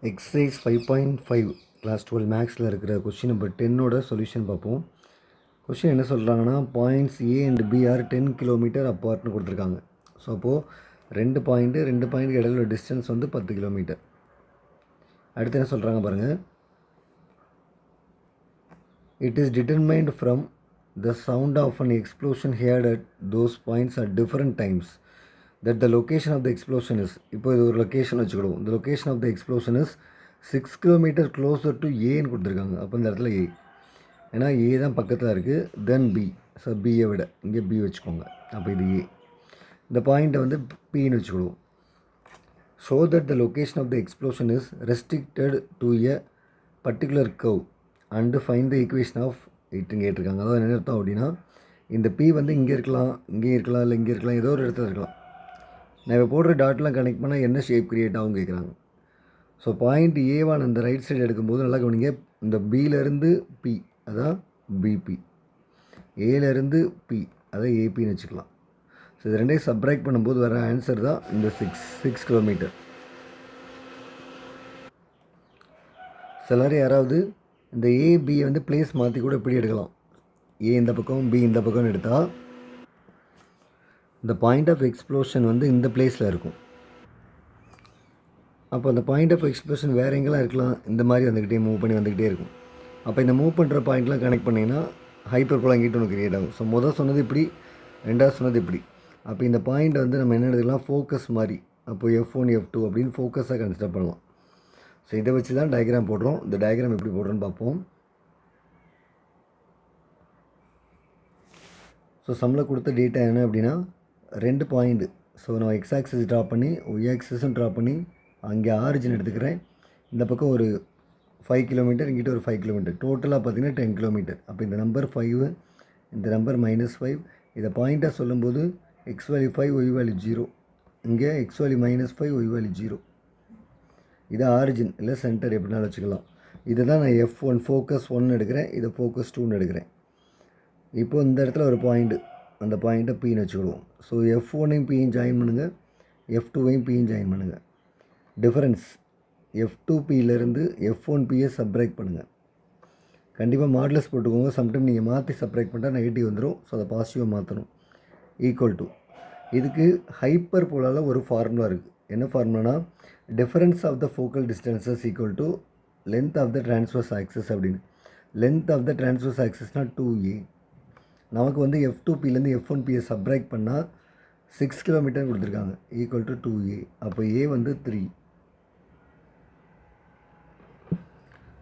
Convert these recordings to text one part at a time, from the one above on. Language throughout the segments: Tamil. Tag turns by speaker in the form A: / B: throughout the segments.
A: எக்ஸசைஸ் 5.5 கிளாஸ் 12 மேக்ஸில் இருக்கிற கொஷின் நம்பர் 10ஓட சொல்யூஷன் பார்ப்போம். கொஷின் என்ன சொல்கிறாங்கன்னா, points A and B are 10 kilometre அப்பார்ட்னு கொடுத்துருக்காங்க. ஸோ அப்போது ரெண்டு பாயிண்ட்டுக்கு இடையில டிஸ்டன்ஸ் வந்து 10 கிலோமீட்டர். அடுத்து என்ன சொல்கிறாங்க பாருங்கள். It is determined from the sound of an explosion heard at those points at different times that the location of the explosion is, இப்போ இது ஒரு location வச்சுக்கிடுவோம். the location of the explosion is 6 kilometer closer to ஏன்னு கொடுத்துருக்காங்க. அப்போ இந்த இடத்துல ஏ, ஏன்னா ஏ தான் பக்கத்தில் இருக்குது, தென் பி. ஸோ பியை விட இங்கே பி வச்சுக்கோங்க. அப்போ இது ஏ. இந்த பாயிண்ட்டை வந்து பின்னு வச்சுக்கிடுவோம். So that the location of the explosion is restricted to a particular curve and find the equation of இட்டுன்னு கேட்டிருக்காங்க. அதாவது என்ன அர்த்தம் அப்படின்னா, இந்த பி வந்து இங்கே இருக்கலாம், இங்கே இருக்கலாம், இல்லை இங்கே இருக்கலாம், ஏதோ ஒரு இடத்துல இருக்கலாம். நான் இப்போ போடுற டாட்லாம் கனெக்ட் பண்ணால் என்ன ஷேப் க்ரியேட் ஆகும் கேட்குறாங்க. ஸோ பாயிண்ட் ஏவான் அந்த ரைட் சைடு எடுக்கும்போது நல்லா கவனிங்க. இந்த பியிலேருந்து பி அதான் பிபி, ஏலேருந்து பி அதை ஏபின்னு வச்சுக்கலாம். ஸோ இது ரெண்டையும் சப்ராக்ட் பண்ணும்போது வர ஆன்சர் தான் இந்த சிக்ஸ் கிலோமீட்டர். சிலர் யாராவது இந்த ஏபியை வந்து பிளேஸ் மாற்றி கூட இப்படி எடுக்கலாம். ஏ இந்த பக்கம், பி இந்த பக்கம்னு எடுத்தால் இந்த பாயிண்ட் ஆஃப் எக்ஸ்ப்ளோஷன் வந்து இந்த பிளேஸில் இருக்கும். அப்போ அந்த பாயிண்ட் ஆஃப் எக்ஸ்ப்ளோஷன் வேறு எங்கெல்லாம் இருக்கலாம், இந்த மாதிரி வந்துக்கிட்டே மூவ் பண்ணி வந்துக்கிட்டே இருக்கும். அப்போ இந்த மூவ் பண்ணுற பாயிண்ட்லாம் கனெக்ட் பண்ணிங்கன்னா ஹைப்பர் போலா இங்கிட்ட ஒன்று கிரியேட் ஆகும். ஸோ முதல் சொன்னது இப்படி, ரெண்டாவது சொன்னது இப்படி. அப்போ இந்த பாயிண்ட் வந்து நம்ம என்ன எடுத்துக்கலாம், ஃபோக்கஸ் மாதிரி. அப்போ F1 F2 அப்படின்னு ஃபோக்கஸாக கன்சிடர் பண்ணலாம். ஸோ இதை வச்சு தான் டயக்ராம் போடுறோம். இந்த டயக்ராம் எப்படி போடுறோன்னு பார்ப்போம். ஸோ சம்மில் கொடுத்த டேட்டா என்ன அப்படின்னா, ரெண்டு பாயிண்ட்டு. ஸோ நான் எக்ஸ் ஆக்சிஸ் ட்ரா பண்ணி ஒய் ஆக்சிஸும் ட்ரா பண்ணி அங்கே ஆரிஜின் எடுத்துக்கிறேன். இந்த பக்கம் ஒரு 5 கிலோமீட்டர், இங்கிட்ட ஒரு 5 கிலோமீட்டர், டோட்டலாக பார்த்திங்கன்னா 10 கிலோமீட்டர். அப்போ இந்த நம்பர் 5, இந்த நம்பர் -5. இதை பாயிண்ட்டாக சொல்லும்போது எக்ஸ் வேல்யூ 5, ஒய் வேல்யூ 0. இங்கே எக்ஸ் வேல்யூ -5, ஒய் வேல்யூ 0. இதை ஆரிஜின் இல்லை சென்டர் எப்படினாலும் வச்சுக்கலாம். இதை தான் நான் F1 ஃபோக்கஸ் 1 எடுக்கிறேன், இதை ஃபோக்கஸ் 2 எடுக்கிறேன். இப்போது இந்த இடத்துல ஒரு பாயிண்ட்டு, அந்த பாயிண்ட்டை பின்னு வச்சுக்கிடுவோம். ஸோ F1ஐயும் பியும் ஜாயின் பண்ணுங்கள், F2ஐயும் பியும் ஜாயின் பண்ணுங்கள். டிஃபரன்ஸ் F2Pலேருந்து F1Pயை சப்ராக்ட் பண்ணுங்கள். கண்டிப்பாக மாடலஸ் போட்டுக்கோங்க. சம்டைம் நீங்கள் மாற்றி சப்ராக்ட் பண்ணிட்டால் நெகட்டிவ் வந்துடும். ஸோ அதை பாசிட்டிவாக மாற்றணும். ஈக்குவல் டு, இதுக்கு ஹைப்பர் போலால் ஒரு ஃபார்முலா இருக்குது. என்ன ஃபார்முலானா, difference of the focal distances equal to length of the transverse axis அப்படின்னு. லென்த் ஆஃப் த டிரான்ஸ்வர்ஸ் ஆக்சிஸ்னால் 2a. நமக்கு வந்து F2Pலேருந்து F1Pயை சப்ராக்ட் பண்ணால் 6 கிலோமீட்டர் கொடுத்துருக்காங்க, ஈக்குவல் டு 2a. அப்போ a வந்து 3.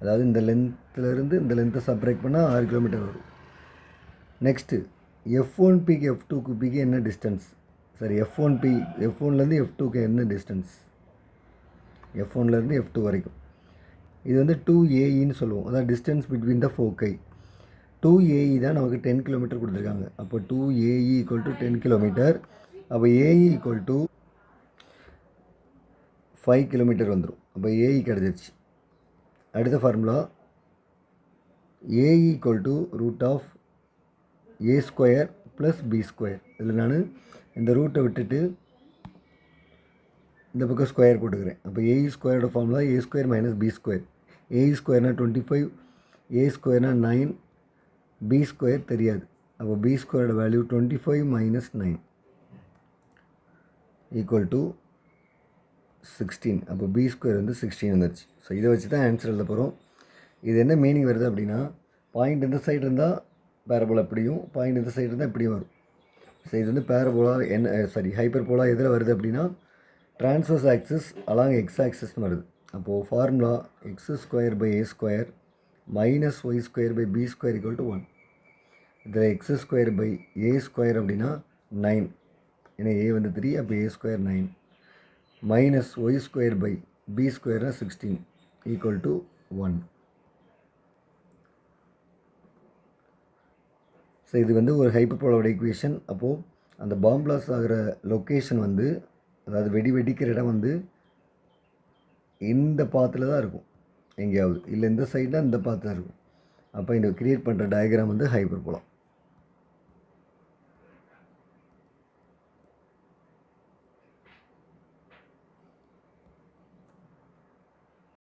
A: அதாவது இந்த லென்த்துலேருந்து இந்த லென்த்தை சப்ராக்ட் பண்ணால் 6 கிலோமீட்டர் வரும். நெக்ஸ்ட்டு F1Pக்கு F2Pக்கு என்ன டிஸ்டன்ஸ், சரி F1லேருந்து F2க்கு என்ன டிஸ்டன்ஸ், F1லேருந்து F2 வரைக்கும். இது வந்து 2aன்னு சொல்லுவோம். அதாவது டிஸ்டன்ஸ் பிட்வீன் த ஃபோக்கை. 2ae தான் நமக்கு 10 கிலோமீட்டர் கொடுத்துருக்காங்க. அப்போ 2ae ஈக்குவல் டு 10 கிலோமீட்டர். அப்போ ae ஈக்குவல் டு 5 கிலோமீட்டர் வந்துடும். அப்போ ae கிடச்சிருச்சு. அடுத்த formula ae equal to root of a square plus b square. இதில் நான் இந்த ரூட்டை விட்டுட்டு இந்த பக்கம் ஸ்கொயர் போட்டுக்கிறேன். அப்போ a ஸ்கொயரோட formula a square minus b square. a ஸ்கொயர்னால் 25, a ஸ்கொயர்னால் 9, b ஸ்கொயர் தெரியாது. அப்போ b ஸ்கொயரோட வேல்யூ 25 மைனஸ் 9 ஈக்குவல் டு 16. அப்போ b ஸ்கொயர் வந்து 16 வந்துருச்சு. ஸோ இதை வச்சு தான் ஆன்சர் எழுத போகிறோம். இது என்ன மீனிங் வருது அப்படின்னா, பாயிண்ட் இந்த சைடு இருந்தால் பேரபோலா எப்படியும், பாயிண்ட் இந்த சைடு இருந்தால் இப்படியும் வரும். ஸோ இது வந்து பேரபோலா ஹைப்பர் போலா எதில் வருது அப்படின்னா, டிரான்ஸ்வர்ஸ் ஆக்சிஸ் அலாங் எக்ஸ் ஆக்சிஸ்னு வருது. அப்போது formula x square by a square minus y square by b square equal to 1. இதில் x square by a square அப்படின்னா 9, ஏன்னா a வந்து 3, அப்போ a square 9 minus y square by b ஸ்கொயர்னால் 16 ஈக்குவல் டு 1. ஸோ இது வந்து ஒரு ஹைப்பர்போலாவோட ஈக்குவேஷன். அப்போது அந்த பாம் பிளாஸ்ட் ஆகிற லொக்கேஷன் வந்து, அதாவது வெடிக்கிற இடம் வந்து இந்த பாத்தில் தான் இருக்கும் எங்கேயாவது, இல்லை இந்த சைடில் இந்த பாத்தில் இருக்கும். அப்போ இந்த கிரியேட் பண்ணுற டயக்ராம் வந்து ஹைப்பர்போலா.